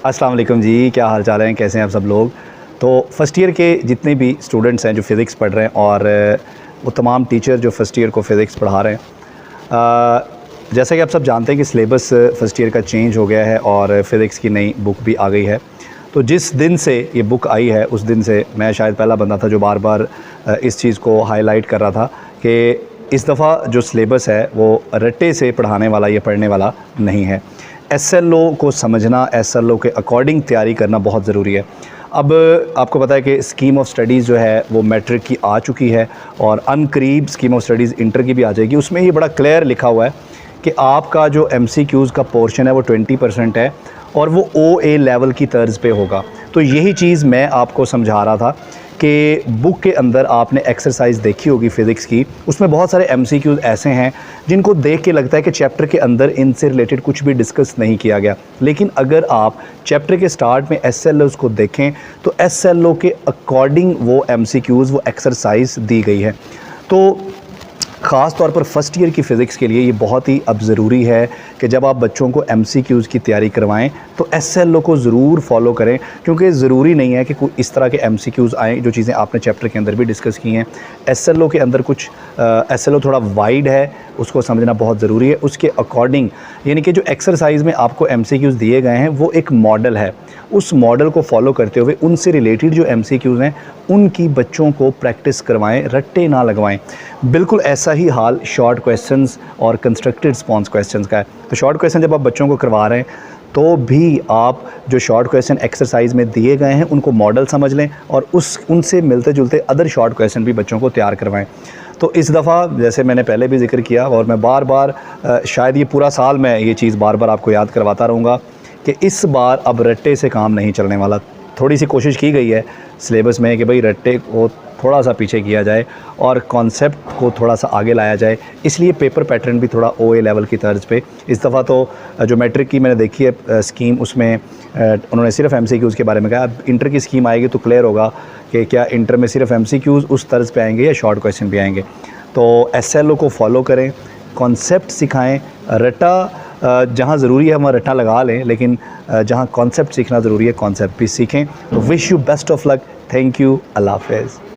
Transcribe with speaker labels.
Speaker 1: अस्सलाम वालेकुम जी, क्या हाल चाल हैं, कैसे हैं आप सब लोग। तो फ़र्स्ट ईयर के जितने भी स्टूडेंट्स हैं जो फ़िज़िक्स पढ़ रहे हैं और वो तमाम टीचर जो फ़र्स्ट ईयर को फ़िज़िक्स पढ़ा रहे हैं, जैसा कि आप सब जानते हैं कि सिलेबस फ़र्स्ट ईयर का चेंज हो गया है और फ़िज़िक्स की नई बुक भी आ गई है। तो जिस दिन से ये बुक आई है उस दिन से मैं शायद पहला बंदा था जो बार बार इस चीज़ को हाईलाइट कर रहा था कि इस दफ़ा जो सिलेबस है वो रट्टे से पढ़ाने वाला या पढ़ने वाला नहीं है। एसएलओ को समझना, एसएलओ के अकॉर्डिंग तैयारी करना बहुत ज़रूरी है। अब आपको पता है कि स्कीम ऑफ स्टडीज़ जो है वो मैट्रिक की आ चुकी है और अनकरीब स्कीम ऑफ स्टडीज़ इंटर की भी आ जाएगी। उसमें ये बड़ा क्लियर लिखा हुआ है कि आपका जो एमसीक्यूज़ का पोर्शन है वो 20% है और वो ओए लेवल की तर्ज पे होगा। तो यही चीज़ मैं आपको समझा रहा था कि बुक के अंदर आपने एक्सरसाइज देखी होगी फ़िज़िक्स की, उसमें बहुत सारे एमसीक्यूज़ ऐसे हैं जिनको देख के लगता है कि चैप्टर के अंदर इनसे रिलेटेड कुछ भी डिस्कस नहीं किया गया। लेकिन अगर आप चैप्टर के स्टार्ट में एसएलओज़ को देखें तो एसएलओ के अकॉर्डिंग वो एमसीक्यूज़, वो एक्सरसाइज दी गई है। तो ख़ास तौर पर फ़र्स्ट ईयर की फ़िज़िक्स के लिए ये बहुत ही अब ज़रूरी है कि जब आप बच्चों को एमसीक्यूज़ की तैयारी करवाएं तो एसएलओ को ज़रूर फॉलो करें, क्योंकि ज़रूरी नहीं है कि कोई इस तरह के एमसीक्यूज़ आएँ जो चीज़ें आपने चैप्टर के अंदर भी डिस्कस की हैं। एसएलओ के अंदर कुछ एसएलओ थोड़ा वाइड है, उसको समझना बहुत ज़रूरी है। उसके अकॉर्डिंग यानी कि जो एक्सरसाइज में आपको एमसीक्यूज़ दिए गए हैं वो एक मॉडल है, उस मॉडल को फॉलो करते हुए उनसे रिलेटेड जो एमसीक्यूज़ हैं उनकी बच्चों को प्रैक्टिस करवाएं, रट्टे ना लगवाएं। बिल्कुल ऐसा ही हाल शॉर्ट क्वेश्चंस और कंस्ट्रक्टेड रिस्पॉन्स क्वेश्चंस का है। तो शॉर्ट क्वेश्चन जब आप बच्चों को करवा रहे हैं तो भी आप जो शॉर्ट क्वेश्चन एक्सरसाइज में दिए गए हैं उनको मॉडल समझ लें और उनसे मिलते जुलते अदर शॉर्ट क्वेश्चन भी बच्चों को तैयार करवाएं। तो इस दफ़ा जैसे मैंने पहले भी जिक्र किया और मैं बार बार शायद ये पूरा साल मैं ये चीज़ बार बार आपको याद करवाता रहूँगा कि इस बार अब रट्टे से काम नहीं चलने वाला। थोड़ी सी कोशिश की गई है सिलेबस में कि भाई रट्टे को थोड़ा सा पीछे किया जाए और कॉन्सेप्ट को थोड़ा सा आगे लाया जाए, इसलिए पेपर पैटर्न भी थोड़ा ओए लेवल की तर्ज पे। इस दफ़ा तो जो मैट्रिक की मैंने देखी है स्कीम, उसमें उन्होंने सिर्फ एमसीक्यूज़ के बारे में कहा। अब इंटर की स्कीम आएगी तो क्लियर होगा कि क्या इंटर में सिर्फ एमसीक्यूज़ उस तर्ज पे आएंगे या शॉर्ट क्वेश्चन भी आएंगे। तो एसएलओ को फॉलो करें, कॉन्सेप्ट सिखाएँ, रट्टा जहाँ ज़रूरी है वहाँ रट्टा लगा लें, लेकिन जहाँ कॉन्सेप्ट सीखना ज़रूरी है कॉन्सेप्ट भी सीखें। तो wish you best of luck. Thank you. Allah हाफ़िज़।